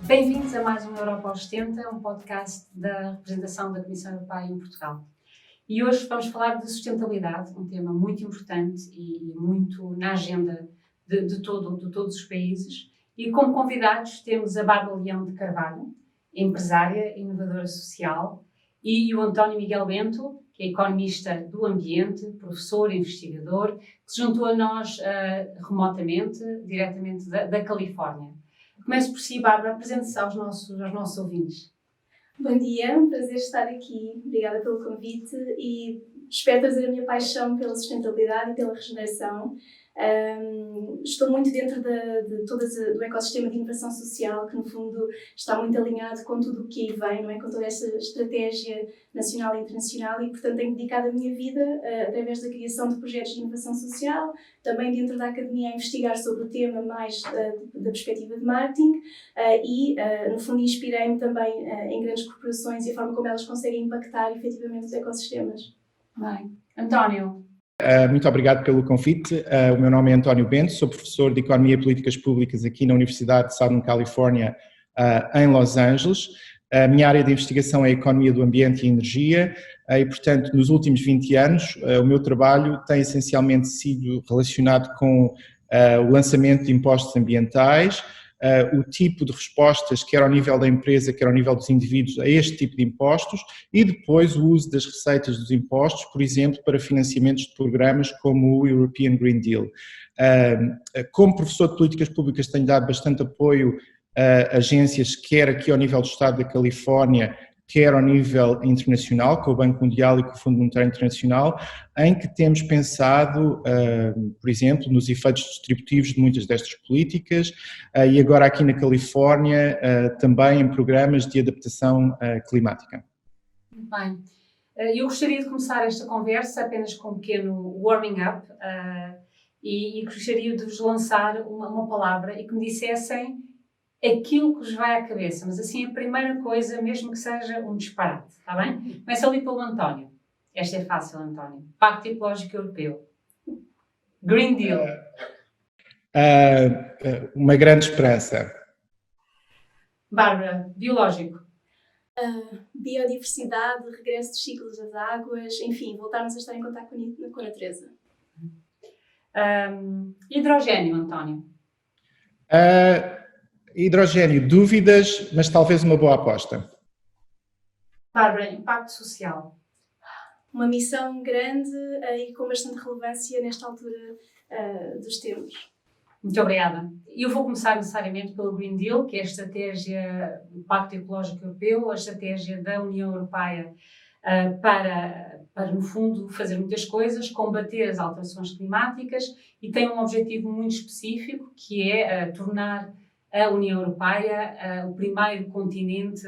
Bem-vindos a mais um Europa aos 70, um podcast da representação da Comissão Europeia em Portugal. E hoje vamos falar de sustentabilidade, um tema muito importante e muito na agenda de todos os países. E como convidados temos a Bárbara Leão de Carvalho, empresária, inovadora social, e o António Miguel Bento, que é economista do ambiente, professor, investigador, que se juntou a nós remotamente, diretamente da Califórnia. Começo por si, Bárbara, apresente-se aos nossos ouvintes. Bom dia, um prazer estar aqui. Obrigada pelo convite e espero trazer a minha paixão pela sustentabilidade e pela regeneração. Estou muito dentro do ecossistema de inovação social, que no fundo está muito alinhado com tudo o que aí vem, não é? Com toda essa estratégia nacional e internacional, e portanto tenho dedicado a minha vida através da criação de projetos de inovação social, também dentro da academia a investigar sobre o tema mais da perspectiva de marketing e no fundo inspirei-me também em grandes corporações e a forma como elas conseguem impactar efetivamente os ecossistemas. Bem, António. Muito obrigado pelo convite. O meu nome é António Bento, sou professor de Economia e Políticas Públicas aqui na Universidade de Southern California, em Los Angeles. A minha área de investigação é a Economia do Ambiente e Energia e, portanto, nos últimos 20 anos, o meu trabalho tem essencialmente sido relacionado com o lançamento de impostos ambientais, o tipo de respostas, quer ao nível da empresa, quer ao nível dos indivíduos, a este tipo de impostos e depois o uso das receitas dos impostos, por exemplo, para financiamentos de programas como o European Green Deal. Como professor de políticas públicas tenho dado bastante apoio a agências, quer aqui ao nível do Estado da Califórnia, quer ao nível internacional, com o Banco Mundial e com o Fundo Monetário Internacional, em que temos pensado, por exemplo, nos efeitos distributivos de muitas destas políticas e agora aqui na Califórnia também em programas de adaptação climática. Muito bem. Eu gostaria de começar esta conversa apenas com um pequeno warming up e gostaria de vos lançar uma palavra e que me dissessem aquilo que vos vai à cabeça, mas assim a primeira coisa, mesmo que seja um disparate, está bem? Começa ali pelo António. Esta é fácil, António. Pacto Ecológico Europeu. Green Deal. Uma grande esperança. Bárbara, biológico. Biodiversidade, regresso dos ciclos das águas, enfim, voltarmos a estar em contato com a natureza. Hidrogénio, António. Hidrogénio, dúvidas, mas talvez uma boa aposta. Bárbara, impacto social. Uma missão grande e com bastante relevância nesta altura dos tempos. Muito obrigada. Eu vou começar necessariamente pelo Green Deal, que é a estratégia do Pacto Ecológico Europeu, a estratégia da União Europeia para, no fundo, fazer muitas coisas, combater as alterações climáticas e tem um objetivo muito específico, que é tornar a União Europeia o primeiro continente,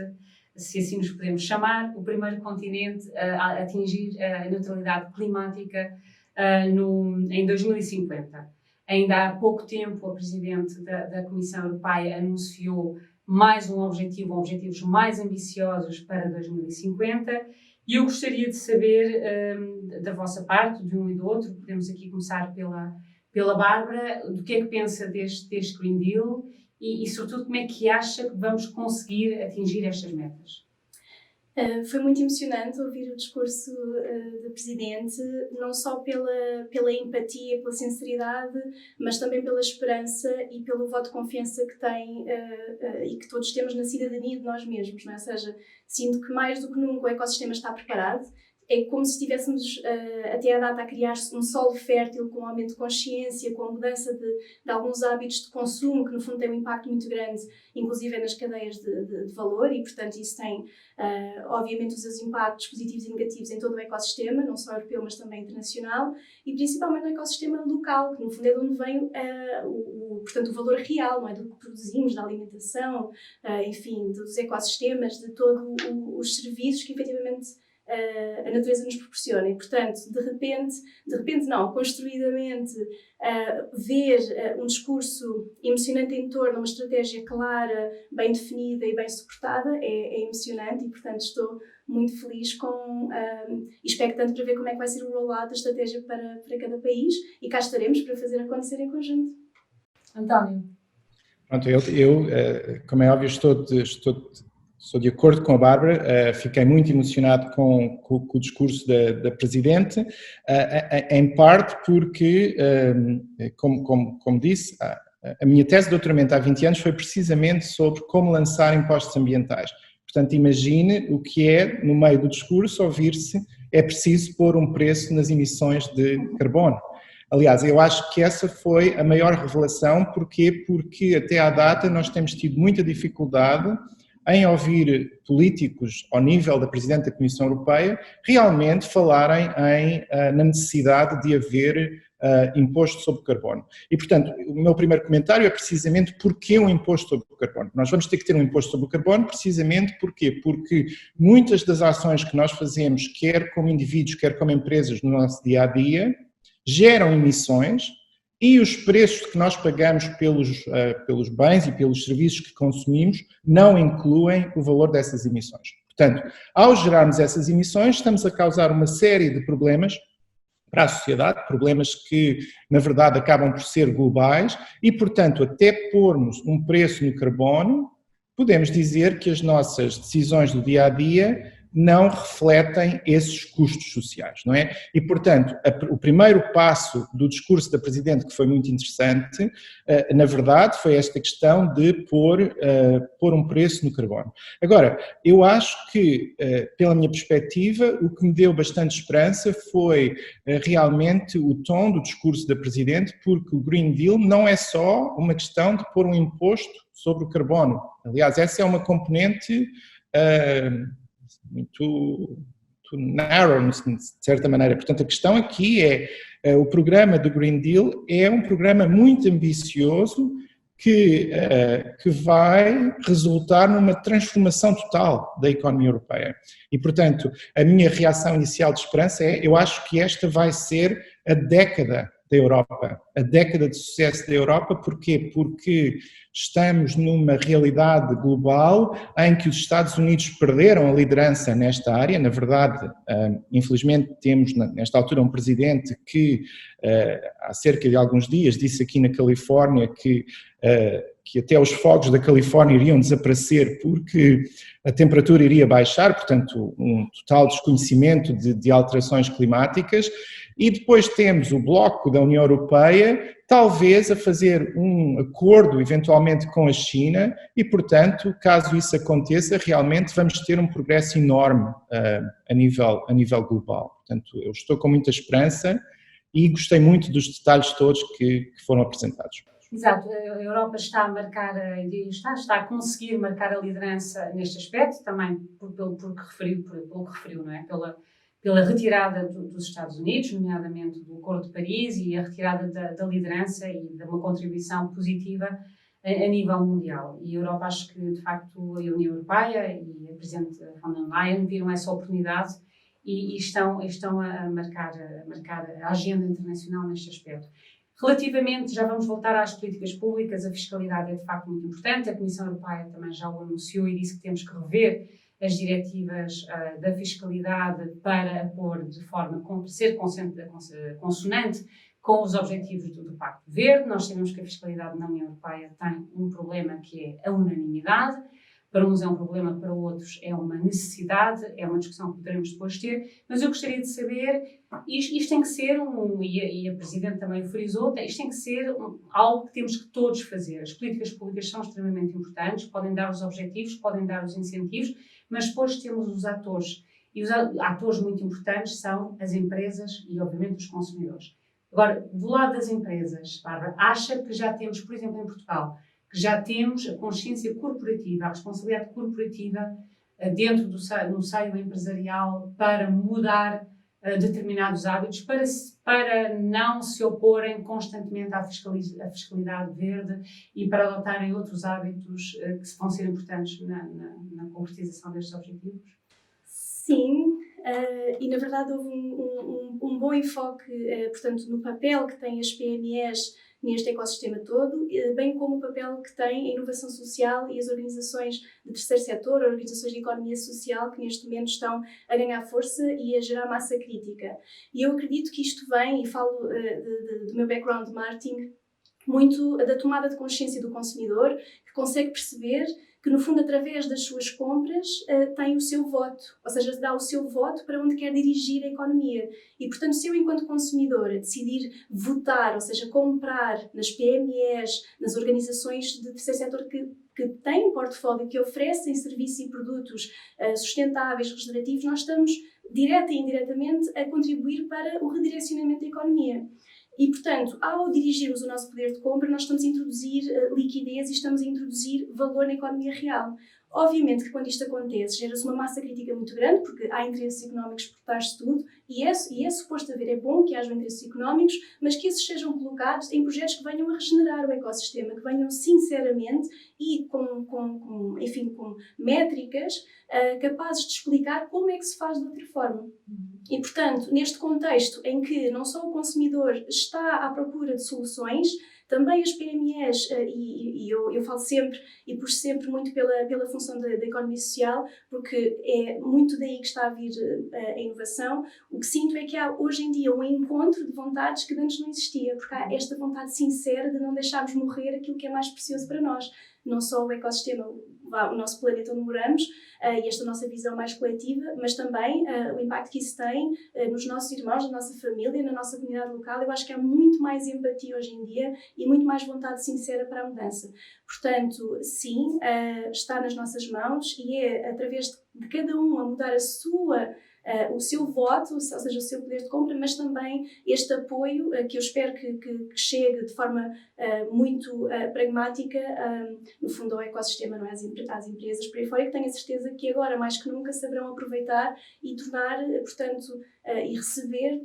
se assim nos podemos chamar, o primeiro continente a atingir a neutralidade climática em 2050. Ainda há pouco tempo a Presidente da Comissão Europeia anunciou mais um objetivo, objetivos mais ambiciosos para 2050 e eu gostaria de saber da vossa parte, de um e do outro, podemos aqui começar pela Bárbara, do que é que pensa deste Green Deal e sobretudo como é que acha que vamos conseguir atingir estas metas? Foi muito emocionante ouvir o discurso da Presidente, não só pela empatia, pela sinceridade, mas também pela esperança e pelo voto de confiança que tem e que todos temos na cidadania de nós mesmos, não é? Ou seja, sinto que mais do que nunca o ecossistema está preparado. É como se estivéssemos até à data a criar-se um solo fértil com um aumento de consciência, com a mudança de alguns hábitos de consumo, que no fundo tem um impacto muito grande, inclusive nas cadeias de valor, e portanto isso tem obviamente os seus impactos positivos e negativos em todo o ecossistema, não só europeu mas também internacional, e principalmente no ecossistema local, que no fundo é de onde vem portanto, o valor real, não é? Do que produzimos, da alimentação, enfim, dos ecossistemas, de todos os serviços que efetivamente a natureza nos proporciona e, portanto, de repente não, construidamente, ver um discurso emocionante em torno a uma estratégia clara, bem definida e bem suportada é emocionante e, portanto, estou muito feliz e expectante para ver como é que vai ser o rollout da estratégia para cada país e cá estaremos para fazer acontecer em conjunto. António. Pronto, como é óbvio, estou de acordo com a Bárbara, fiquei muito emocionado com o discurso da Presidente, em parte porque, como disse, a minha tese de doutoramento há 20 anos foi precisamente sobre como lançar impostos ambientais. Portanto, imagine o que é, no meio do discurso, ouvir-se é preciso pôr um preço nas emissões de carbono. Aliás, eu acho que essa foi a maior revelação. Porquê? Porque até à data nós temos tido muita dificuldade em ouvir políticos ao nível da Presidente da Comissão Europeia realmente falarem na necessidade de haver imposto sobre o carbono. E, portanto, o meu primeiro comentário é precisamente porquê um imposto sobre o carbono. Nós vamos ter que ter um imposto sobre o carbono precisamente porquê? Porque muitas das ações que nós fazemos, quer como indivíduos, quer como empresas, no nosso dia-a-dia, geram emissões e os preços que nós pagamos pelos bens e pelos serviços que consumimos não incluem o valor dessas emissões. Portanto, ao gerarmos essas emissões, estamos a causar uma série de problemas para a sociedade, problemas que, na verdade, acabam por ser globais e, portanto, até pormos um preço no carbono, podemos dizer que as nossas decisões do dia-a-dia não refletem esses custos sociais, não é? E, portanto, o primeiro passo do discurso da Presidente, que foi muito interessante, na verdade, foi esta questão de pôr um preço no carbono. Agora, eu acho que, pela minha perspectiva, o que me deu bastante esperança foi realmente o tom do discurso da Presidente, porque o Green Deal não é só uma questão de pôr um imposto sobre o carbono. Aliás, essa é uma componente muito narrow, de certa maneira. Portanto, a questão aqui o programa do Green Deal é um programa muito ambicioso que vai resultar numa transformação total da economia europeia. E, portanto, a minha reação inicial de esperança eu acho que esta vai ser a década da Europa, a década de sucesso da Europa. Porquê? Porque estamos numa realidade global em que os Estados Unidos perderam a liderança nesta área. Na verdade, infelizmente temos nesta altura um presidente que há cerca de alguns dias disse aqui na Califórnia que até os fogos da Califórnia iriam desaparecer porque a temperatura iria baixar, portanto um total desconhecimento de alterações climáticas. E depois temos o bloco da União Europeia, talvez a fazer um acordo eventualmente com a China e, portanto, caso isso aconteça, realmente vamos ter um progresso enorme a nível global. Portanto, eu estou com muita esperança e gostei muito dos detalhes todos que foram apresentados. Exato, a Europa está a conseguir marcar a liderança neste aspecto, também pelo que referiu, não é? Pela retirada dos Estados Unidos, nomeadamente do Acordo de Paris, e a retirada da liderança e de uma contribuição positiva a nível mundial. E a Europa, acho que, de facto, a União Europeia e a Presidente von der Leyen viram essa oportunidade e estão a marcar a agenda internacional neste aspecto. Relativamente, já vamos voltar às políticas públicas, a fiscalidade é de facto muito importante, a Comissão Europeia também já o anunciou e disse que temos que rever as diretivas da fiscalidade para pôr de forma a ser consonante com os objetivos do Pacto Verde. Nós sabemos que a fiscalidade na União Europeia tem um problema que é a unanimidade. Para uns é um problema, para outros é uma necessidade, é uma discussão que poderemos depois ter, mas eu gostaria de saber, isto tem que ser, e a Presidente também o frisou, isto tem que ser algo que temos que todos fazer. As políticas públicas são extremamente importantes, podem dar os objetivos, podem dar os incentivos, mas depois temos os atores, e os atores muito importantes são as empresas e, obviamente, os consumidores. Agora, do lado das empresas, Bárbara, acha que já temos, por exemplo, em Portugal, que já temos a consciência corporativa, a responsabilidade corporativa dentro no seio empresarial para mudar determinados hábitos, para não se oporem constantemente à fiscalidade verde e para adotarem outros hábitos que vão ser importantes na concretização destes objetivos? Sim, e na verdade houve um bom enfoque, portanto, no papel que têm as PMEs neste ecossistema todo, bem como o papel que tem a inovação social e as organizações de terceiro setor, organizações de economia social que neste momento estão a ganhar força e a gerar massa crítica. E eu acredito que isto vem, e falo do meu background de marketing, muito da tomada de consciência do consumidor, que consegue perceber que, no fundo, através das suas compras, tem o seu voto, ou seja, dá o seu voto para onde quer dirigir a economia. E, portanto, se eu, enquanto consumidora, decidir votar, ou seja, comprar nas PMEs, nas organizações de terceiro setor que têm um portfólio, que oferecem serviços e produtos sustentáveis, regenerativos, nós estamos, direta e indiretamente, a contribuir para o redirecionamento da economia. E, portanto, ao dirigirmos o nosso poder de compra, nós estamos a introduzir liquidez e estamos a introduzir valor na economia real. Obviamente que quando isto acontece, gera-se uma massa crítica muito grande, porque há interesses económicos por trás de tudo, e é suposto haver, é bom que haja interesses económicos, mas que esses sejam colocados em projetos que venham a regenerar o ecossistema, que venham sinceramente e com métricas capazes de explicar como é que se faz de outra forma. E, portanto, neste contexto em que não só o consumidor está à procura de soluções, também as PMEs, e eu falo sempre e puxo sempre muito pela função da economia social, porque é muito daí que está a vir a inovação. O que sinto é que há hoje em dia um encontro de vontades que antes não existia, porque há esta vontade sincera de não deixarmos morrer aquilo que é mais precioso para nós. Não só o ecossistema, o nosso planeta onde moramos, e esta nossa visão mais coletiva, mas também o impacto que isso tem nos nossos irmãos, na nossa família, na nossa comunidade local. Eu acho que há muito mais empatia hoje em dia e muito mais vontade sincera para a mudança. Portanto, sim, está nas nossas mãos e é através de cada um a mudar o seu voto, ou seja, o seu poder de compra, mas também este apoio que eu espero que chegue de forma muito pragmática, no fundo, ao ecossistema, não é? Às empresas por aí fora, e que tenho a certeza que agora, mais que nunca, saberão aproveitar e tornar, portanto, e receber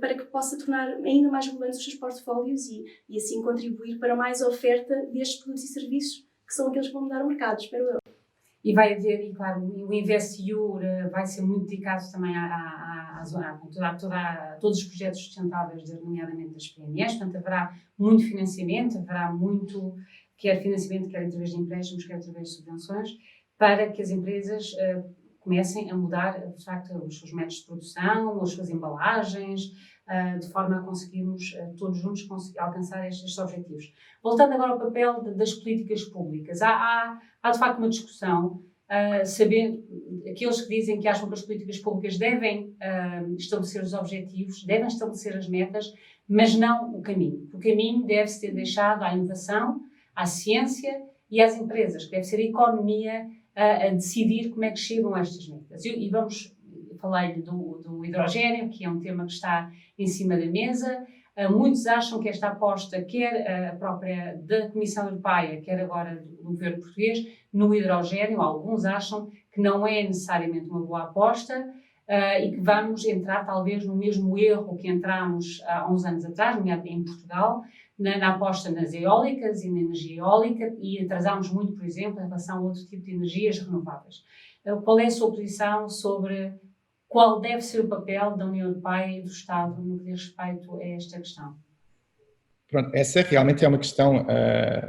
para que possa tornar ainda mais relevantes os seus portfólios e assim contribuir para mais oferta destes produtos e serviços que são aqueles que vão mudar o mercado, espero eu. E vai haver, e claro, o InvestEU vai ser muito dedicado também a todos os projetos sustentáveis, nomeadamente das PMEs, portanto haverá muito financiamento, haverá muito, quer financiamento, quer através de empréstimos, quer através de subvenções, para que as empresas comecem a mudar, de facto, os seus métodos de produção, as suas embalagens, de forma a conseguirmos todos juntos alcançar estes objetivos. Voltando agora ao papel das políticas públicas, há de facto uma discussão, sabendo, aqueles que dizem que acham que as políticas públicas devem estabelecer os objetivos, devem estabelecer as metas, mas não o caminho. O caminho deve ser deixado à inovação, à ciência e às empresas, que deve ser a economia a decidir como é que chegam a estas metas. Falei-lhe do hidrogênio, que é um tema que está em cima da mesa. Muitos acham que esta aposta, quer a própria da Comissão Europeia, quer agora do governo português, no hidrogênio, alguns acham que não é necessariamente uma boa aposta e que vamos entrar talvez no mesmo erro que entramos há uns anos atrás, nomeadamente em Portugal, na aposta nas eólicas e na energia eólica, e atrasámos muito, por exemplo, em relação a outro tipo de energias renováveis. Qual é a sua posição sobre qual deve ser o papel da União Europeia e do Estado no que diz respeito a esta questão? Pronto, essa realmente é uma questão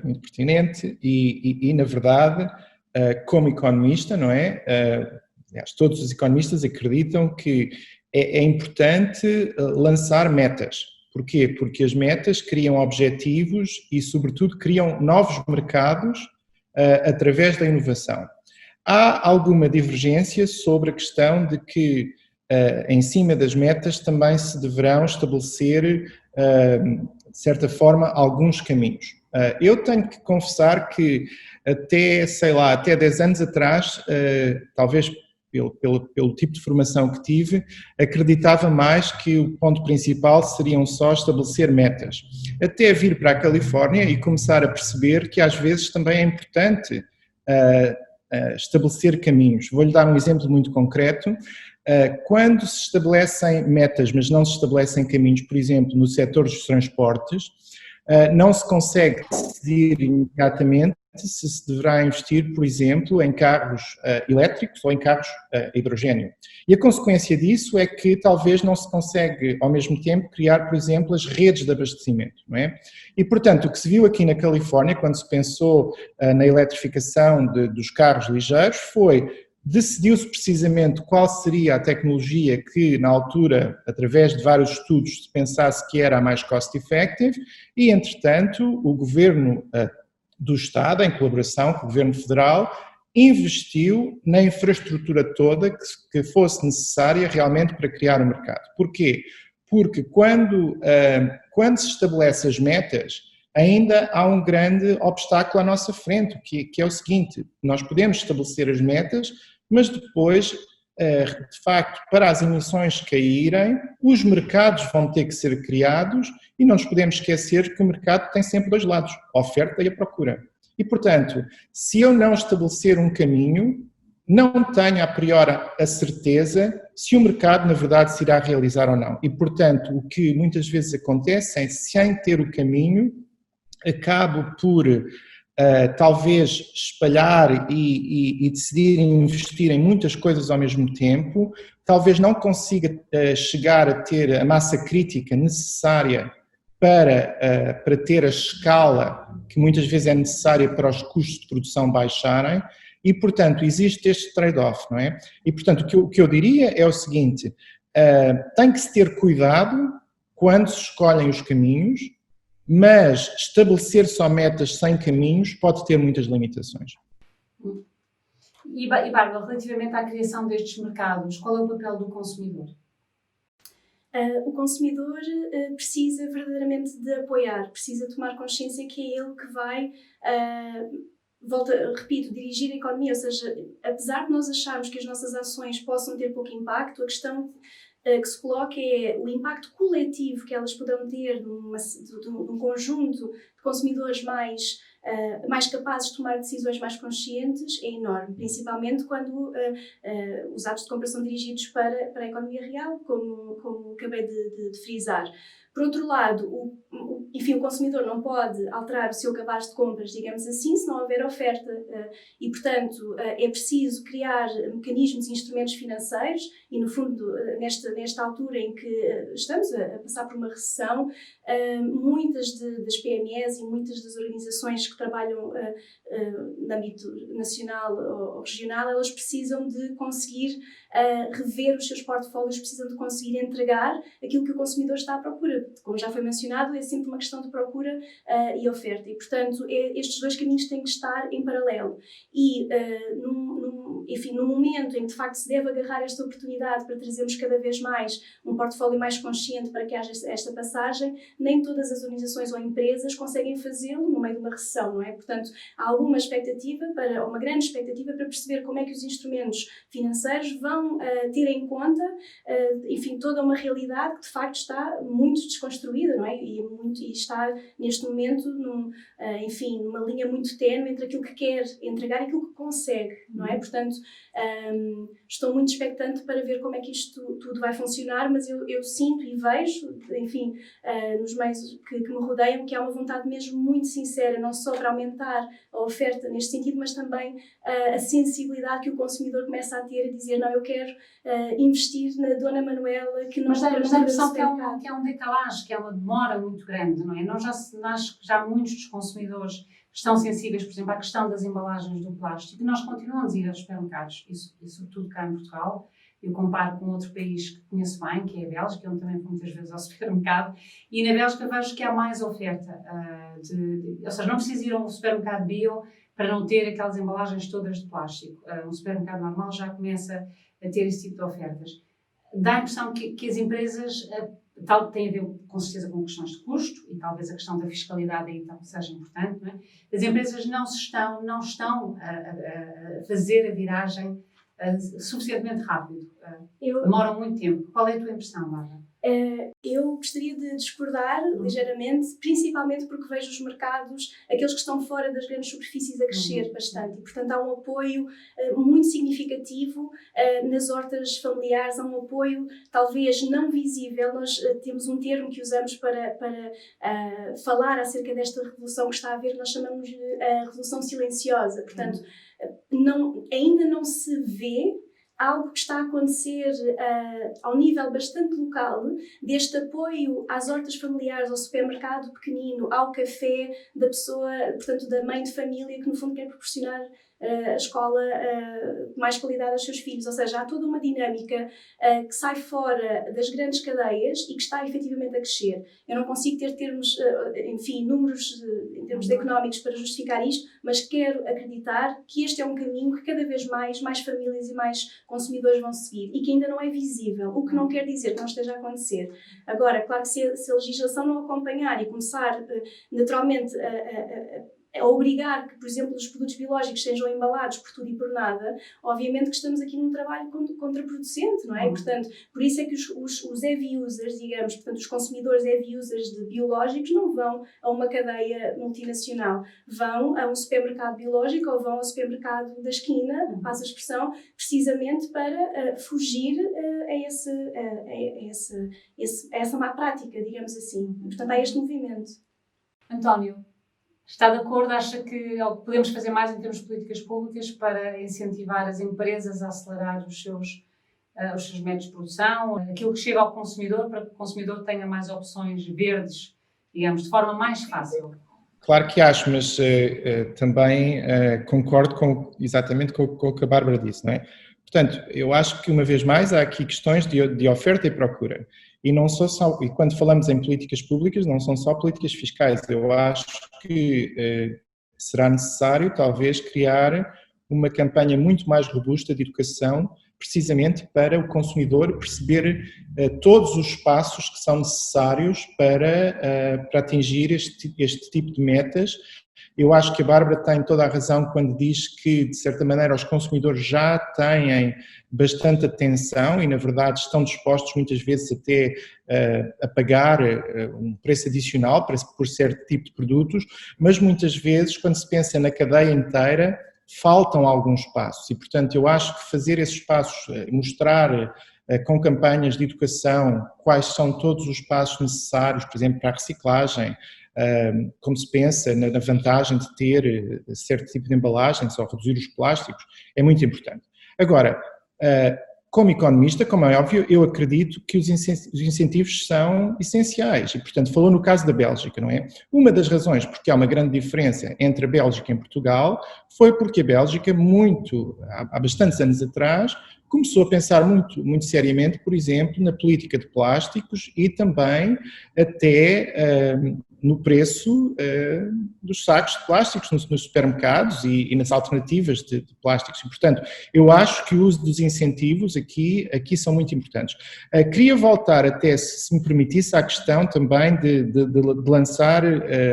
muito pertinente e na verdade, como economista, não é? Aliás, todos os economistas acreditam que é importante lançar metas. Porquê? Porque as metas criam objetivos e, sobretudo, criam novos mercados através da inovação. Há alguma divergência sobre a questão de que, em cima das metas, também se deverão estabelecer, de certa forma, alguns caminhos. Eu tenho que confessar que até 10 anos atrás, talvez pelo tipo de formação que tive, acreditava mais que o ponto principal seriam só estabelecer metas. Até vir para a Califórnia e começar a perceber que às vezes também é importante estabelecer caminhos. Vou-lhe dar um exemplo muito concreto. Quando se estabelecem metas, mas não se estabelecem caminhos, por exemplo, no setor dos transportes, não se consegue decidir imediatamente se deverá investir, por exemplo, em carros elétricos ou em carros a hidrogênio. E a consequência disso é que talvez não se consegue, ao mesmo tempo, criar, por exemplo, as redes de abastecimento, não é? E, portanto, o que se viu aqui na Califórnia, quando se pensou na eletrificação dos carros ligeiros, foi decidiu-se precisamente qual seria a tecnologia que, na altura, através de vários estudos, se pensasse que era a mais cost-effective e, entretanto, o Governo do Estado, em colaboração com o Governo Federal, investiu na infraestrutura toda que fosse necessária realmente para criar o mercado. Porquê? Porque quando se estabelece as metas, ainda há um grande obstáculo à nossa frente, que é o seguinte: nós podemos estabelecer as metas, mas depois, de facto, para as emissões caírem, os mercados vão ter que ser criados e não nos podemos esquecer que o mercado tem sempre dois lados, a oferta e a procura. E, portanto, se eu não estabelecer um caminho, não tenho a priori a certeza se o mercado, na verdade, se irá realizar ou não. E, portanto, o que muitas vezes acontece é, sem ter o caminho, acabo por talvez espalhar e decidir investir em muitas coisas ao mesmo tempo, talvez não consiga chegar a ter a massa crítica necessária para ter a escala que muitas vezes é necessária para os custos de produção baixarem e, portanto, existe este trade-off, não é? E, portanto, o que eu diria é o seguinte: tem que se ter cuidado quando se escolhem os caminhos, mas estabelecer só metas sem caminhos pode ter muitas limitações. E Bárbara, relativamente à criação destes mercados, qual é o papel do consumidor? O consumidor precisa verdadeiramente de apoiar, precisa tomar consciência que é ele que vai, repito, dirigir a economia, ou seja, apesar de nós acharmos que as nossas ações possam ter pouco impacto, a questão que se coloca é o impacto coletivo que elas poderão ter num conjunto de consumidores mais capazes de tomar decisões mais conscientes é enorme, principalmente quando os atos de compra são dirigidos para a economia real, como acabei de frisar. Por outro lado, o consumidor não pode alterar o seu cabaz de compras, digamos assim, se não houver oferta. E, portanto, é preciso criar mecanismos e instrumentos financeiros e, no fundo, nesta altura em que estamos a passar por uma recessão, muitas das PMEs e muitas das organizações que trabalham no âmbito nacional ou regional, elas precisam de conseguir rever os seus portfólios, precisam de conseguir entregar aquilo que o consumidor está à procura. Como já foi mencionado, é sempre uma questão de procura e oferta. E, portanto, estes dois caminhos têm que estar em paralelo. E, no momento em que, de facto, se deve agarrar esta oportunidade para trazermos cada vez mais um portfólio mais consciente para que haja esta passagem, nem todas as organizações ou empresas conseguem fazê-lo no meio de uma recessão, não é? Portanto, há alguma expectativa, uma grande expectativa para perceber como é que os instrumentos financeiros vão ter em conta, toda uma realidade que, de facto, está muito desconstruída, não é? E está, neste momento, numa linha muito ténue entre aquilo que quer entregar e aquilo que consegue, não é? Portanto, estou muito expectante para ver como é que isto tudo vai funcionar, mas eu sinto e vejo, nos meios que me rodeiam, que há uma vontade mesmo muito sincera, não só para aumentar a oferta neste sentido, mas também a sensibilidade que o consumidor começa a ter, a dizer, não, eu quero investir na Dona Manuela, que não... Mas dá a impressão que é um decalagem, que é uma demora muito grande, não é? Acho que já muitos dos consumidores estão sensíveis, por exemplo, à questão das embalagens do plástico, e nós continuamos a ir aos supermercados, isso tudo cá em Portugal. Eu comparo com outro país que conheço bem, que é a Bélgica, onde também vou muitas vezes ao supermercado, e na Bélgica vejo que há mais oferta, ou seja, não preciso ir a um supermercado bio para não ter aquelas embalagens todas de plástico. Um supermercado normal já começa a ter esse tipo de ofertas. Dá a impressão que as empresas, tal tem a ver com certeza com questões de custo, e talvez a questão da fiscalidade aí seja importante, não é? As empresas não estão a fazer a viragem suficientemente rápido. Demoram muito tempo. Qual é a tua impressão, Bárbara? Eu gostaria de discordar ligeiramente, principalmente porque vejo os mercados, aqueles que estão fora das grandes superfícies, a crescer bastante. E, portanto, há um apoio muito significativo nas hortas familiares, há um apoio talvez não visível. Nós temos um termo que usamos para falar acerca desta revolução que está a haver, nós chamamos de revolução silenciosa. Portanto, ainda não se vê algo que está a acontecer ao nível bastante local, deste apoio às hortas familiares, ao supermercado pequenino, ao café da pessoa, portanto da mãe de família, que no fundo quer proporcionar a escola de mais qualidade aos seus filhos. Ou seja, há toda uma dinâmica que sai fora das grandes cadeias e que está efetivamente a crescer. Eu não consigo ter termos, enfim, números em termos económicos para justificar isto, mas quero acreditar que este é um caminho que cada vez mais famílias e mais consumidores vão seguir e que ainda não é visível, o que não quer dizer que não esteja a acontecer. Agora, claro que se a legislação não acompanhar e começar naturalmente a obrigar que, por exemplo, os produtos biológicos sejam embalados por tudo e por nada, obviamente que estamos aqui num trabalho contraproducente, não é? E, portanto, por isso é que os heavy users, digamos, portanto, os consumidores heavy users de biológicos não vão a uma cadeia multinacional, vão a um supermercado biológico ou vão ao supermercado da esquina, passa a expressão, precisamente para fugir a essa má prática, digamos assim. E, portanto, há este movimento. António, está de acordo? Acha que podemos fazer mais em termos de políticas públicas para incentivar as empresas a acelerar os seus métodos de produção, aquilo que chega ao consumidor, para que o consumidor tenha mais opções verdes, digamos, de forma mais fácil? Claro que acho, mas também concordo exatamente com o que a Bárbara disse, não é? Portanto, eu acho que, uma vez mais, há aqui questões de oferta e procura. E não só, e quando falamos em políticas públicas, não são só políticas fiscais. Eu acho que será necessário, talvez, criar uma campanha muito mais robusta de educação, precisamente para o consumidor perceber todos os passos que são necessários para atingir este tipo de metas. Eu acho que a Bárbara tem toda a razão quando diz que, de certa maneira, os consumidores já têm bastante atenção e, na verdade, estão dispostos muitas vezes até a pagar um preço adicional por certo tipo de produtos, mas muitas vezes, quando se pensa na cadeia inteira, faltam alguns passos e, portanto, eu acho que fazer esses passos, mostrar com campanhas de educação quais são todos os passos necessários, por exemplo, para a reciclagem, como se pensa na vantagem de ter certo tipo de embalagens ou reduzir os plásticos, é muito importante. Agora, como economista, como é óbvio, eu acredito que os incentivos são essenciais e, portanto, falou no caso da Bélgica, não é? Uma das razões porque há uma grande diferença entre a Bélgica e Portugal foi porque a Bélgica, há bastantes anos atrás, começou a pensar muito seriamente, por exemplo, na política de plásticos e também até no preço dos sacos de plásticos nos supermercados e nas alternativas de plásticos. E, portanto, eu acho que o uso dos incentivos aqui são muito importantes. Queria voltar até, se me permitisse, à questão também de lançar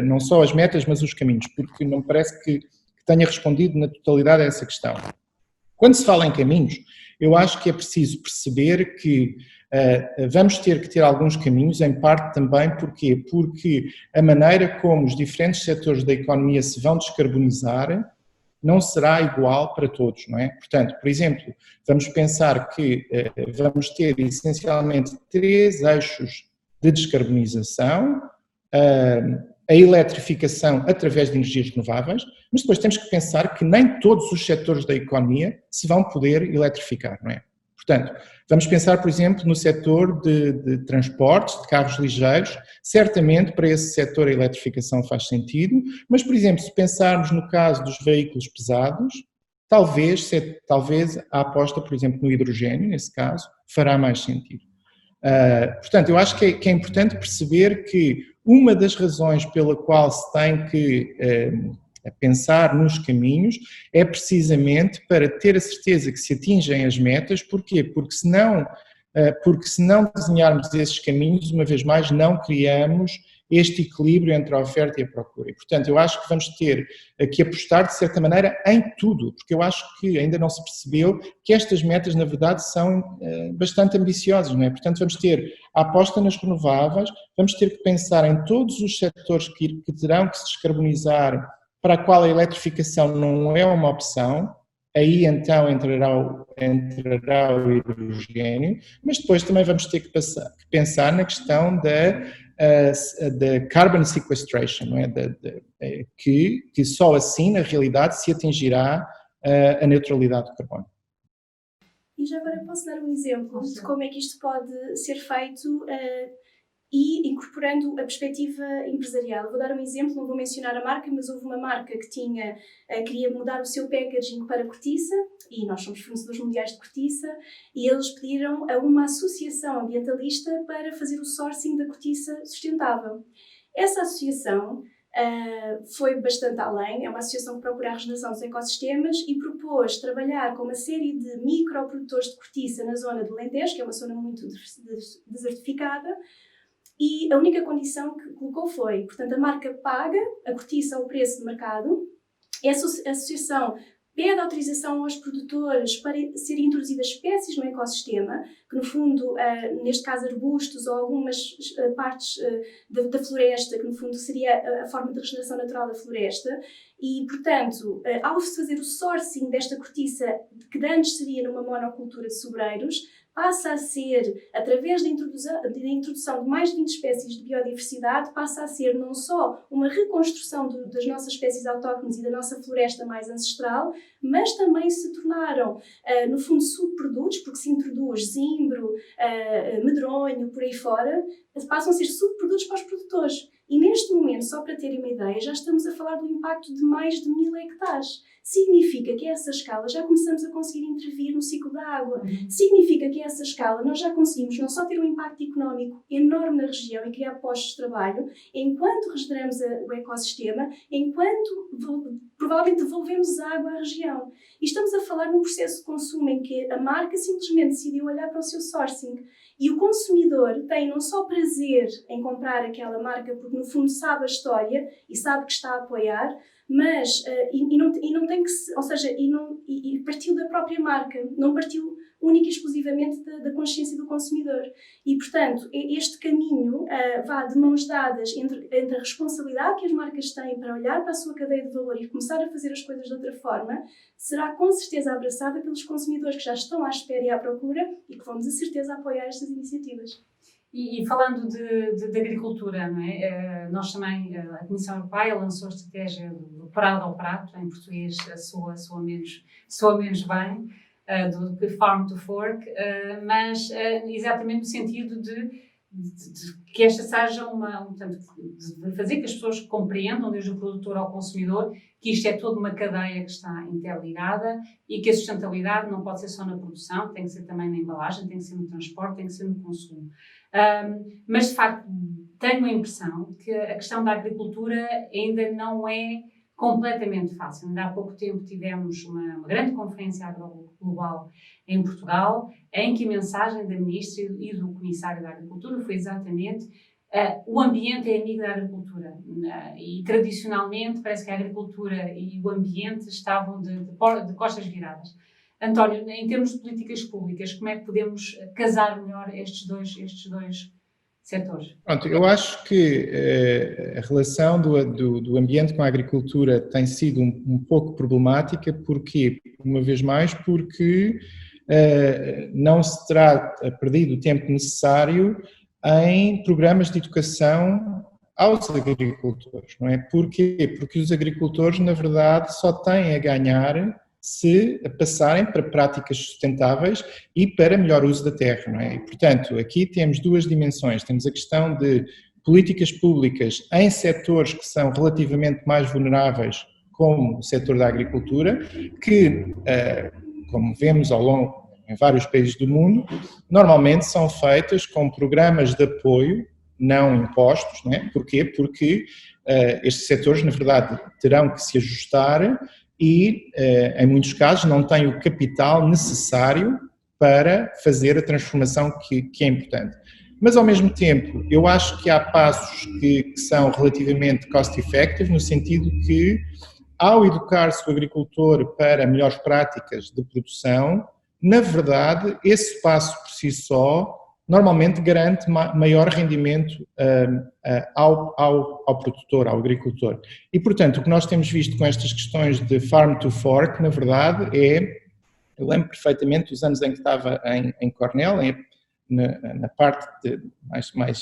não só as metas, mas os caminhos, porque não me parece que tenha respondido na totalidade a essa questão. Quando se fala em caminhos, eu acho que é preciso perceber que vamos ter que ter alguns caminhos, em parte também, porquê? Porque a maneira como os diferentes setores da economia se vão descarbonizar não será igual para todos, não é? Portanto, por exemplo, vamos pensar que vamos ter essencialmente 3 eixos de descarbonização, a eletrificação através de energias renováveis, mas depois temos que pensar que nem todos os setores da economia se vão poder eletrificar, não é? Portanto, vamos pensar, por exemplo, no setor de transportes, de carros ligeiros. Certamente para esse setor a eletrificação faz sentido, mas, por exemplo, se pensarmos no caso dos veículos pesados, talvez a aposta, por exemplo, no hidrogênio, nesse caso, fará mais sentido. Portanto, eu acho que é importante perceber que uma das razões pela qual se tem que pensar nos caminhos é precisamente para ter a certeza que se atingem as metas. Porquê? Porque se não desenharmos esses caminhos, uma vez mais, não criamos este equilíbrio entre a oferta e a procura. E, portanto, eu acho que vamos ter que apostar, de certa maneira, em tudo, porque eu acho que ainda não se percebeu que estas metas, na verdade, são bastante ambiciosas, não é? Portanto, vamos ter a aposta nas renováveis, vamos ter que pensar em todos os setores que terão que se descarbonizar, para a qual a eletrificação não é uma opção. Aí então entrará o hidrogênio, mas depois também vamos ter que pensar na questão da carbon sequestration, não é? Que só assim, na realidade, se atingirá a neutralidade de carbono. E já agora posso dar um exemplo de como é que isto pode ser feito e incorporando a perspectiva empresarial. Vou dar um exemplo, não vou mencionar a marca, mas houve uma marca que queria mudar o seu packaging para cortiça, e nós somos fornecedores mundiais de cortiça, e eles pediram a uma associação ambientalista para fazer o sourcing da cortiça sustentável. Essa associação foi bastante além, é uma associação que procura a regeneração dos ecossistemas e propôs trabalhar com uma série de microprodutores de cortiça na zona do Alentejo, que é uma zona muito desertificada, e a única condição que colocou foi, portanto, a marca paga a cortiça ao preço de mercado, essa associação pede autorização aos produtores para serem introduzidas espécies no ecossistema, que no fundo, neste caso arbustos ou algumas partes da floresta, que no fundo seria a forma de regeneração natural da floresta, e portanto, ao fazer o sourcing desta cortiça, que antes seria numa monocultura de sobreiros, passa a ser, através da introdução de mais de 20 espécies de biodiversidade, passa a ser não só uma reconstrução das nossas espécies autóctones e da nossa floresta mais ancestral, mas também se tornaram, no fundo, subprodutos, porque se introduz zimbro, medronho, por aí fora, passam a ser subprodutos para os produtores. E neste momento, só para terem uma ideia, já estamos a falar do impacto de mais de 1000 hectares. Significa que a essa escala já começamos a conseguir intervir no ciclo da água. Significa que a essa escala nós já conseguimos não só ter um impacto económico enorme na região e criar postos de trabalho, enquanto regeneramos o ecossistema, enquanto provavelmente devolvemos água à região. E estamos a falar num processo de consumo em que a marca simplesmente decidiu olhar para o seu sourcing. E o consumidor tem não só prazer em comprar aquela marca, porque no fundo sabe a história e sabe que está a apoiar, mas não tem que, ou seja, e partiu da própria marca, não partiu única e exclusivamente da consciência do consumidor. E, portanto, este caminho vá de mãos dadas entre a responsabilidade que as marcas têm para olhar para a sua cadeia de valor e começar a fazer as coisas de outra forma, será com certeza abraçada pelos consumidores que já estão à espera e à procura e que vão de certeza apoiar estas iniciativas. E falando de agricultura, não é? Nós também, a Comissão Europeia lançou a estratégia do parado ao prato, em português soa menos bem, do que Farm to Fork, mas exatamente no sentido de que esta seja portanto, de fazer que as pessoas compreendam, desde o produtor ao consumidor, que isto é toda uma cadeia que está interligada e que a sustentabilidade não pode ser só na produção, tem que ser também na embalagem, tem que ser no transporte, tem que ser no consumo. Mas, de facto, tenho a impressão que a questão da agricultura ainda não é completamente fácil. Ainda há pouco tempo tivemos uma grande conferência agroglobal em Portugal, em que a mensagem da Ministra e do Comissário da Agricultura foi exatamente o ambiente é amigo da agricultura. E, tradicionalmente, parece que a agricultura e o ambiente estavam de costas viradas. António, em termos de políticas públicas, como é que podemos casar melhor estes dois setores? Pronto, eu acho que a relação do ambiente com a agricultura tem sido um pouco problemática, porque, uma vez mais, porque não se terá perdido o tempo necessário em programas de educação aos agricultores, não é? Porquê? Porque os agricultores, na verdade, só têm a ganhar se passarem para práticas sustentáveis e para melhor uso da terra, não é? E, portanto, aqui temos duas dimensões. Temos a questão de políticas públicas em setores que são relativamente mais vulneráveis, como o setor da agricultura, que, como vemos em vários países do mundo, normalmente são feitas com programas de apoio, não impostos, não é? Porquê? Porque estes setores, na verdade, terão que se ajustar e, em muitos casos, não têm o capital necessário para fazer a transformação que é importante. Mas, ao mesmo tempo, eu acho que há passos que são relativamente cost-effective, no sentido que, ao educar-se o agricultor para melhores práticas de produção, na verdade, esse passo por si só normalmente garante maior rendimento ao produtor, ao agricultor. E, portanto, o que nós temos visto com estas questões de farm to fork, na verdade, eu lembro perfeitamente dos anos em que estava em Cornell, na parte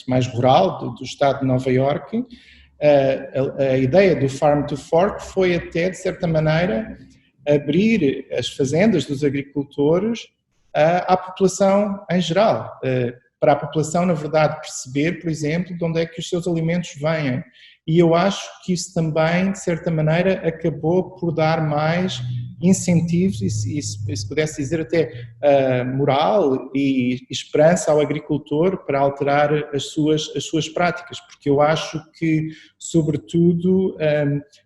mais rural do estado de Nova Iorque, a ideia do farm to fork foi até, de certa maneira, abrir as fazendas dos agricultores à população em geral. para a população, na verdade, perceber, por exemplo, de onde é que os seus alimentos vêm. E eu acho que isso também, de certa maneira, acabou por dar mais incentivos e, se pudesse dizer, até moral e esperança ao agricultor para alterar as suas práticas, porque eu acho que, sobretudo,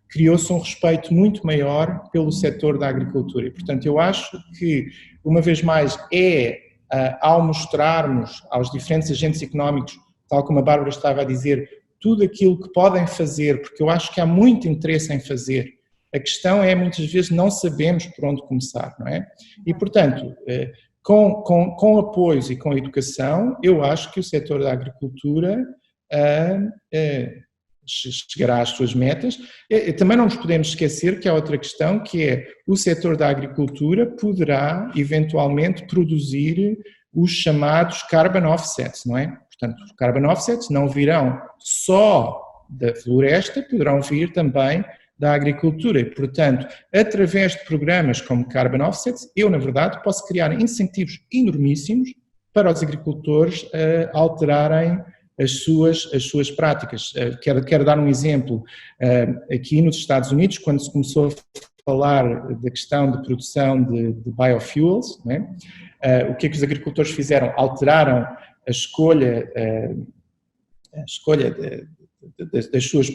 criou-se um respeito muito maior pelo setor da agricultura. E, portanto, eu acho que, uma vez mais, ao mostrarmos aos diferentes agentes económicos, tal como a Bárbara estava a dizer, tudo aquilo que podem fazer, porque eu acho que há muito interesse em fazer. A questão é, muitas vezes, não sabemos por onde começar, não é? E, portanto, com apoios e com educação, eu acho que o setor da agricultura chegará às suas metas. Também não nos podemos esquecer que há outra questão, que é o setor da agricultura poderá, eventualmente, produzir os chamados carbon offsets, não é? Portanto, os carbon offsets não virão só da floresta, poderão vir também da agricultura e, portanto, através de programas como carbon offsets, eu, na verdade, posso criar incentivos enormíssimos para os agricultores alterarem as suas práticas. Quero dar um exemplo. Aqui nos Estados Unidos, quando se começou a falar da questão de produção de biofuels, não é? O que é que os agricultores fizeram? Alteraram a escolha das suas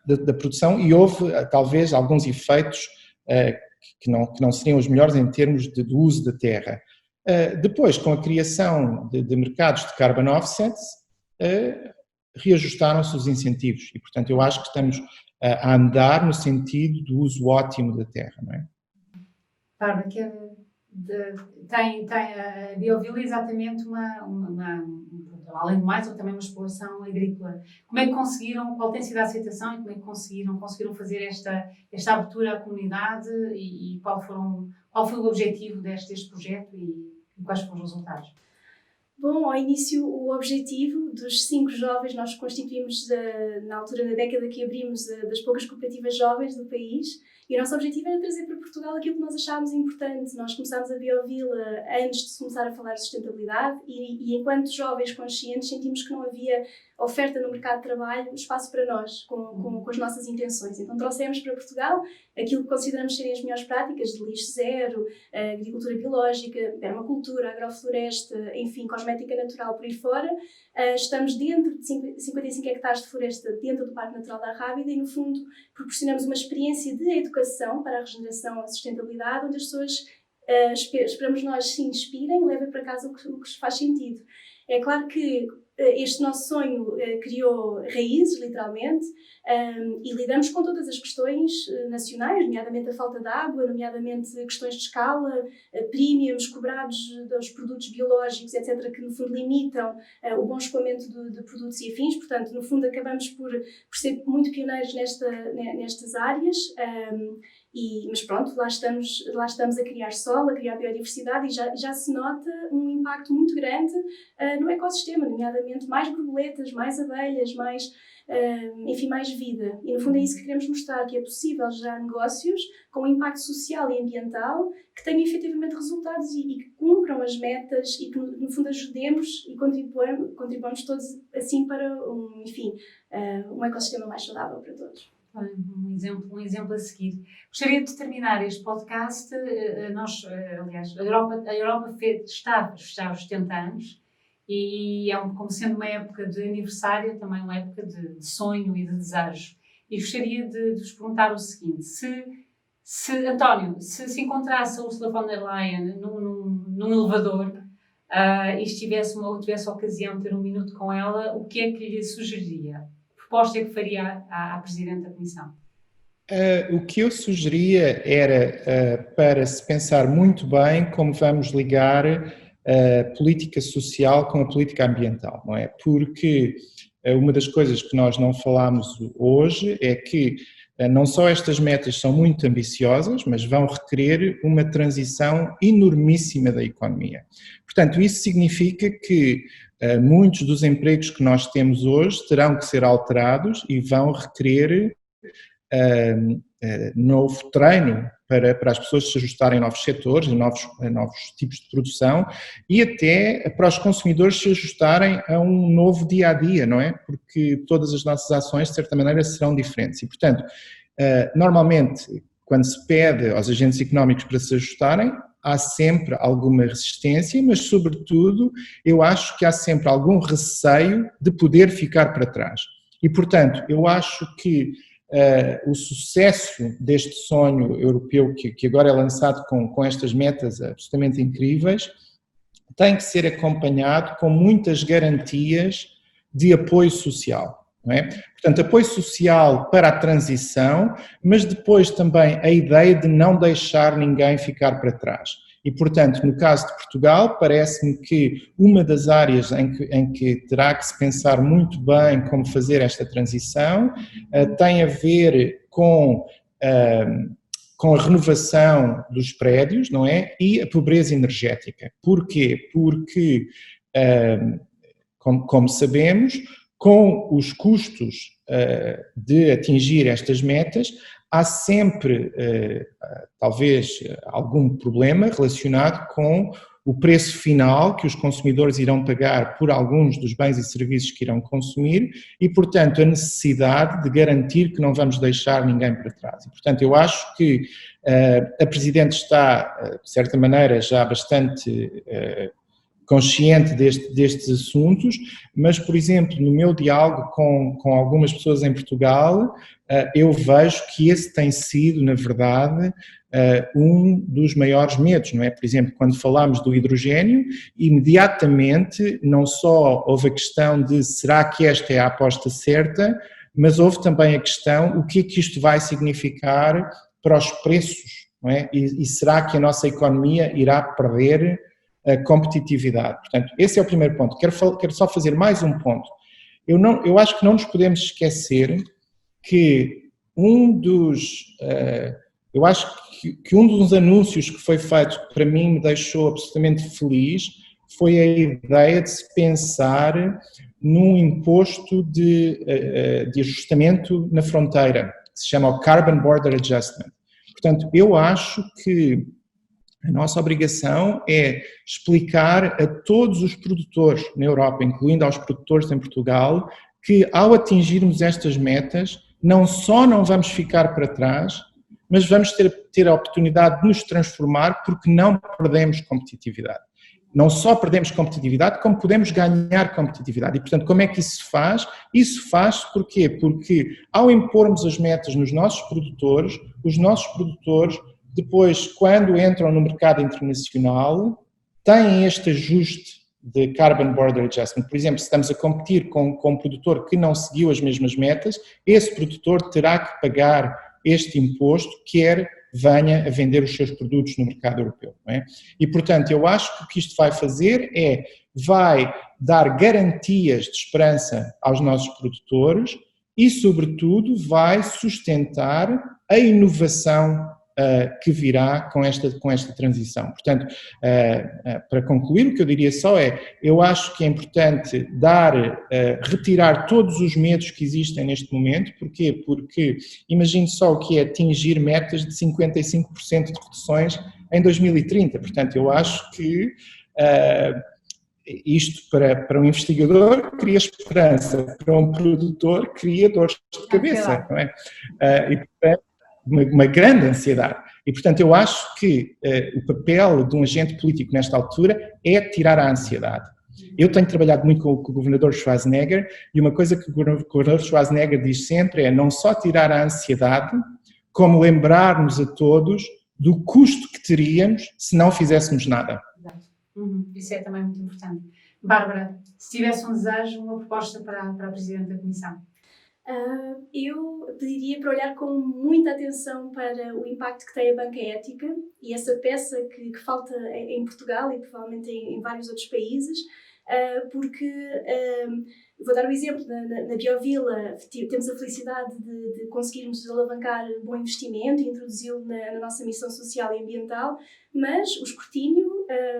da produção, e houve talvez alguns efeitos que não seriam os melhores em termos do uso da terra. Depois, com a criação de mercados de carbon offsets, reajustaram-se os incentivos e, portanto, eu acho que estamos a andar no sentido do uso ótimo da terra, não é? Bárbara, tem a Biovila exatamente além do mais, ou também uma exploração agrícola. Como é que conseguiram, qual tem sido a aceitação e como é que conseguiram fazer esta abertura à comunidade e qual foi o objetivo deste projeto e quais foram os resultados? Bom, ao início o objetivo dos 5 jovens, nós constituímos na altura, na década que abrimos, das poucas cooperativas jovens do país, e o nosso objetivo era trazer para Portugal aquilo que nós achávamos importante. Nós começámos a Biovila antes de começar a falar de sustentabilidade e enquanto jovens conscientes sentimos que não havia oferta no mercado de trabalho, espaço para nós, com as nossas intenções. Então trouxemos para Portugal aquilo que consideramos serem as melhores práticas de lixo zero, agricultura biológica, permacultura, agrofloresta, enfim, cosmética natural por aí fora. Estamos dentro de 55 hectares de floresta dentro do Parque Natural da Rábida e, no fundo, proporcionamos uma experiência de educação para a regeneração e a sustentabilidade, onde as pessoas, esperamos nós, se inspirem e levem para casa o que faz sentido. É claro que este nosso sonho criou raízes, literalmente, e lidamos com todas as questões nacionais, nomeadamente a falta de água, nomeadamente questões de escala, premiums cobrados dos produtos biológicos, etc., que no fundo limitam o bom escoamento de produtos e afins. Portanto, no fundo acabamos por ser muito pioneiros nestas áreas. Mas pronto, lá estamos a criar solo, a criar biodiversidade e já se nota um impacto muito grande no ecossistema, nomeadamente mais borboletas, mais abelhas, mais vida. E no fundo é isso que queremos mostrar, que é possível gerar negócios com impacto social e ambiental que tenham efetivamente resultados e que cumpram as metas e que no fundo ajudemos e contribuamos todos assim para um ecossistema mais saudável para todos. Um exemplo a seguir. Gostaria de terminar este podcast. Aliás, a Europa está a festejar os 70 anos e como sendo uma época de aniversário, também uma época de sonho e de desejo. E gostaria de vos perguntar o seguinte: António, se encontrasse a Ursula von der Leyen num elevador e tivesse a ocasião de ter um minuto com ela, o que é que lhe sugeriria? Proposta é que faria à Presidente da Comissão? O que eu sugeria era para se pensar muito bem como vamos ligar a política social com a política ambiental, não é? Porque uma das coisas que nós não falámos hoje é que não só estas metas são muito ambiciosas, mas vão requerer uma transição enormíssima da economia. Portanto, isso significa que muitos dos empregos que nós temos hoje terão que ser alterados e vão requerer novo treino para as pessoas se ajustarem a novos setores, a novos tipos de produção e até para os consumidores se ajustarem a um novo dia-a-dia, não é? Porque todas as nossas ações, de certa maneira, serão diferentes e, portanto, normalmente, quando se pede aos agentes económicos para se ajustarem, há sempre alguma resistência, mas, sobretudo, eu acho que há sempre algum receio de poder ficar para trás. E, portanto, eu acho que o sucesso deste sonho europeu, que agora é lançado com estas metas absolutamente incríveis, tem que ser acompanhado com muitas garantias de apoio social. Não é? Portanto, apoio social para a transição, mas depois também a ideia de não deixar ninguém ficar para trás. E, portanto, no caso de Portugal, parece-me que uma das áreas em que terá que se pensar muito bem como fazer esta transição tem a ver com a renovação dos prédios, não é? E a pobreza energética. Porquê? Porque, como sabemos, com os custos de atingir estas metas, há sempre, talvez, algum problema relacionado com o preço final que os consumidores irão pagar por alguns dos bens e serviços que irão consumir e, portanto, a necessidade de garantir que não vamos deixar ninguém para trás. E, portanto, eu acho que a Presidente está, de certa maneira, já bastante consciente destes assuntos, mas, por exemplo, no meu diálogo com algumas pessoas em Portugal, eu vejo que esse tem sido, na verdade, um dos maiores medos, não é? Por exemplo, quando falamos do hidrogênio, imediatamente não só houve a questão de será que esta é a aposta certa, mas houve também a questão o que é que isto vai significar para os preços, não é? E será que a nossa economia irá perder a competitividade? Portanto, esse é o primeiro ponto. Quero só fazer mais um ponto. Eu acho que não nos podemos esquecer que eu acho que um dos anúncios que foi feito que para mim me deixou absolutamente feliz foi a ideia de se pensar num imposto de ajustamento na fronteira, que se chama o Carbon Border Adjustment. Portanto, eu acho que a nossa obrigação é explicar a todos os produtores na Europa, incluindo aos produtores em Portugal, que ao atingirmos estas metas, não só não vamos ficar para trás, mas vamos ter a oportunidade de nos transformar porque não perdemos competitividade. Não só perdemos competitividade, como podemos ganhar competitividade. E, portanto, como é que isso se faz? Isso faz-se porquê? Porque ao impormos as metas nos nossos produtores, os nossos produtores depois, quando entram no mercado internacional, têm este ajuste de Carbon Border Adjustment. Por exemplo, se estamos a competir com um produtor que não seguiu as mesmas metas, esse produtor terá que pagar este imposto, quer venha a vender os seus produtos no mercado europeu. Não é? E, portanto, eu acho que o que isto vai fazer vai dar garantias de esperança aos nossos produtores e, sobretudo, vai sustentar a inovação que virá com esta transição. Portanto, para concluir, o que eu diria só eu acho que é importante retirar todos os medos que existem neste momento. Porquê? Porque imagine só o que é atingir metas de 55% de reduções em 2030. Portanto, eu acho que isto para um investigador cria esperança, para um produtor cria dores de cabeça, não é? E, portanto, uma grande ansiedade. E, portanto, eu acho que o papel de um agente político nesta altura é tirar a ansiedade. Eu tenho trabalhado muito com o governador Schwarzenegger e uma coisa que o governador Schwarzenegger diz sempre é não só tirar a ansiedade, como lembrar-nos a todos do custo que teríamos se não fizéssemos nada. Isso é também muito importante. Bárbara, se tivesse um desejo, uma proposta para a Presidente da Comissão? Eu pediria para olhar com muita atenção para o impacto que tem a banca ética e essa peça que falta em Portugal e provavelmente em vários outros países, porque, vou dar um exemplo, na Biovila temos a felicidade de conseguirmos alavancar bom investimento e introduzi-lo na nossa missão social e ambiental, mas o escrutínio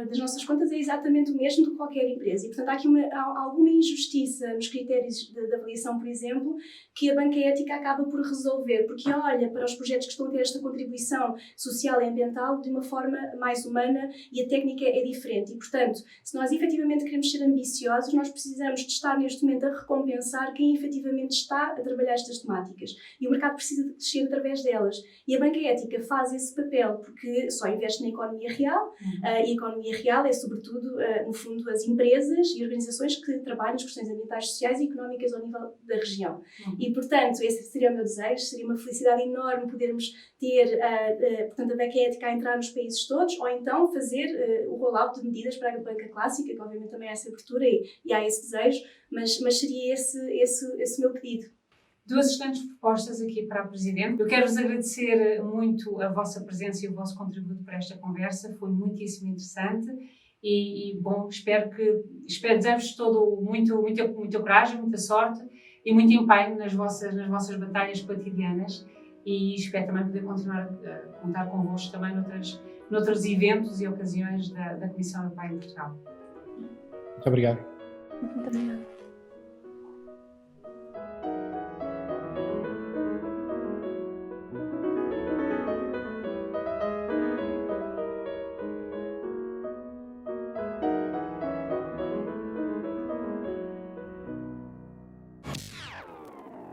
das nossas contas é exatamente o mesmo de qualquer empresa. E, portanto, há aqui alguma injustiça nos critérios de avaliação, por exemplo, que a banca ética acaba por resolver, porque olha para os projetos que estão a ter esta contribuição social e ambiental de uma forma mais humana e a técnica é diferente. E, portanto, se nós efetivamente queremos ser ambiciosos, nós precisamos de estar neste momento a recompensar quem efetivamente está a trabalhar estas temáticas. E o mercado precisa de crescer através delas. E a banca ética faz esse papel porque só investe na economia real e a economia real é, sobretudo, no fundo, as empresas e organizações que trabalham nas questões ambientais, sociais e económicas ao nível da região. E, portanto, esse seria o meu desejo, seria uma felicidade enorme podermos ter, portanto, a banca ética a entrar nos países todos, ou então fazer o rollout de medidas para a banca clássica, que obviamente também há essa abertura e há esse desejo, mas seria esse o meu pedido. Duas excelentes propostas aqui para a Presidente. Eu quero-vos agradecer muito a vossa presença e o vosso contributo para esta conversa, foi muitíssimo interessante e bom, espero desejo-vos todo muita coragem, muita sorte e muito empenho nas vossas batalhas cotidianas e espero também poder continuar a contar convosco também noutros eventos e ocasiões da Comissão Europeia em Portugal. Muito obrigado. Muito obrigada.